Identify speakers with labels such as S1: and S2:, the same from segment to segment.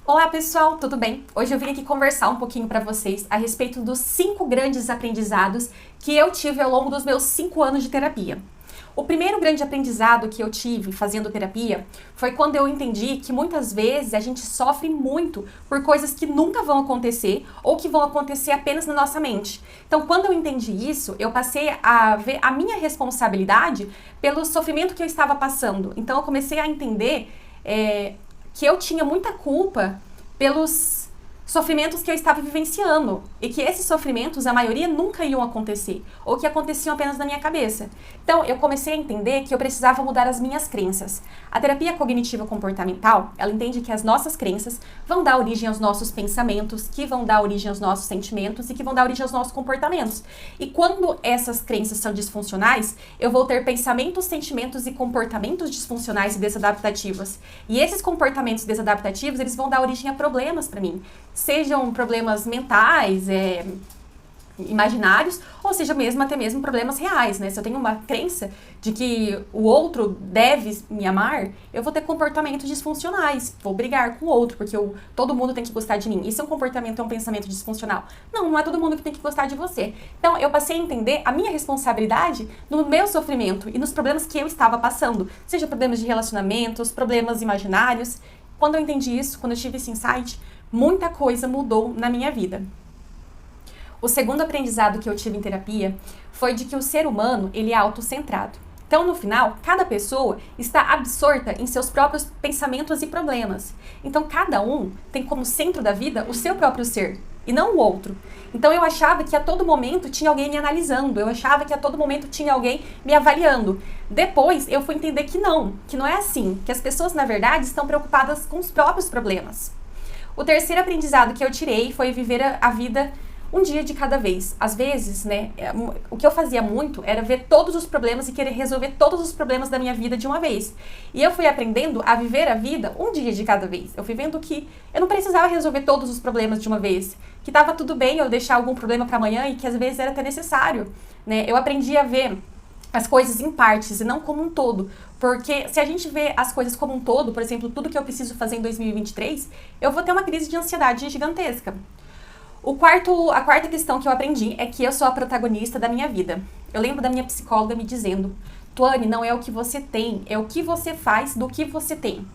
S1: Olá pessoal, tudo bem? Hoje eu vim aqui conversar um pouquinho para vocês a respeito dos 5 grandes aprendizados que eu tive ao longo dos meus 5 anos de terapia. O primeiro grande aprendizado que eu tive fazendo terapia foi quando eu entendi que muitas vezes a gente sofre muito por coisas que nunca vão acontecer ou que vão acontecer apenas na nossa mente. Então, quando eu entendi isso, eu passei a ver a minha responsabilidade pelo sofrimento que eu estava passando. Então, eu comecei a entender que eu tinha muita culpa pelos sofrimentos que eu estava vivenciando e que esses sofrimentos, a maioria, nunca iam acontecer ou que aconteciam apenas na minha cabeça. Então, eu comecei a entender que eu precisava mudar as minhas crenças. A terapia cognitiva comportamental, ela entende que as nossas crenças vão dar origem aos nossos pensamentos, que vão dar origem aos nossos sentimentos e que vão dar origem aos nossos comportamentos. E quando essas crenças são disfuncionais, eu vou ter pensamentos, sentimentos e comportamentos disfuncionais e desadaptativos. E esses comportamentos desadaptativos, eles vão dar origem a problemas para mim. Sejam problemas mentais, imaginários, ou seja até mesmo problemas reais, né? Se eu tenho uma crença de que o outro deve me amar, eu vou ter comportamentos disfuncionais, vou brigar com o outro, porque todo mundo tem que gostar de mim. Isso é um comportamento, é um pensamento disfuncional. Não é todo mundo que tem que gostar de você. Então, eu passei a entender a minha responsabilidade no meu sofrimento e nos problemas que eu estava passando, seja problemas de relacionamentos, problemas imaginários. Quando eu entendi isso, quando eu tive esse insight, muita coisa mudou na minha vida. O segundo aprendizado que eu tive em terapia foi de que o ser humano, ele é autocentrado. Então, no final, cada pessoa está absorta em seus próprios pensamentos e problemas. Então, cada um tem como centro da vida o seu próprio ser e não o outro. Então, eu achava que a todo momento tinha alguém me analisando, eu achava que a todo momento tinha alguém me avaliando. Depois, eu fui entender que não é assim, que as pessoas, na verdade, estão preocupadas com os próprios problemas. O terceiro aprendizado que eu tirei foi viver a vida um dia de cada vez. Às vezes, né, o que eu fazia muito era ver todos os problemas e querer resolver todos os problemas da minha vida de uma vez. E eu fui aprendendo a viver a vida um dia de cada vez. Eu fui vendo que eu não precisava resolver todos os problemas de uma vez, que estava tudo bem eu deixar algum problema para amanhã e que às vezes era até necessário, né? Eu aprendi a ver as coisas em partes e não como um todo. Porque se a gente vê as coisas como um todo, por exemplo, tudo que eu preciso fazer em 2023, eu vou ter uma crise de ansiedade gigantesca. A quarta questão que eu aprendi é que eu sou a protagonista da minha vida. Eu lembro da minha psicóloga me dizendo: Tuane, não é o que você tem, é o que você faz do que você tem.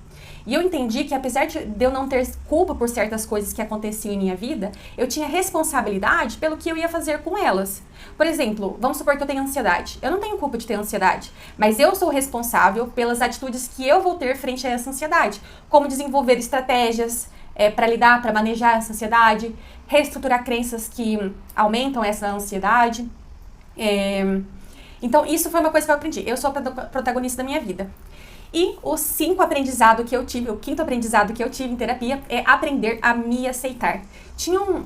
S1: E eu entendi que apesar de eu não ter culpa por certas coisas que aconteciam em minha vida, eu tinha responsabilidade pelo que eu ia fazer com elas. Por exemplo, vamos supor que eu tenho ansiedade. Eu não tenho culpa de ter ansiedade, mas eu sou responsável pelas atitudes que eu vou ter frente a essa ansiedade, como desenvolver estratégias para lidar, para manejar essa ansiedade, reestruturar crenças que aumentam essa ansiedade. Então, isso foi uma coisa que eu aprendi. Eu sou a protagonista da minha vida. E o quinto aprendizado que eu tive em terapia é aprender a me aceitar.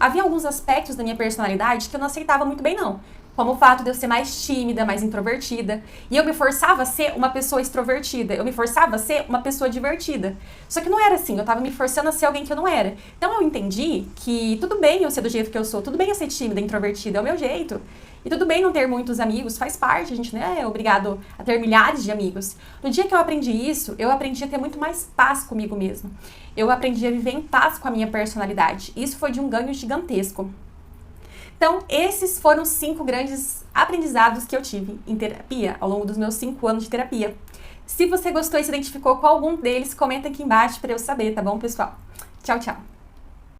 S1: Havia alguns aspectos da minha personalidade que eu não aceitava muito bem, não. Como o fato de eu ser mais tímida, mais introvertida. E eu me forçava a ser uma pessoa extrovertida. Eu me forçava a ser uma pessoa divertida. Só que não era assim, eu tava me forçando a ser alguém que eu não era. Então eu entendi que tudo bem eu ser do jeito que eu sou, tudo bem eu ser tímida, introvertida, é o meu jeito. E tudo bem não ter muitos amigos, faz parte, a gente não é obrigado a ter milhares de amigos. No dia que eu aprendi isso, eu aprendi a ter muito mais paz comigo mesmo. Eu aprendi a viver em paz com a minha personalidade. Isso foi de um ganho gigantesco. Então, esses foram os 5 grandes aprendizados que eu tive em terapia ao longo dos meus 5 anos de terapia. Se você gostou e se identificou com algum deles, comenta aqui embaixo para eu saber, tá bom, pessoal? Tchau, tchau!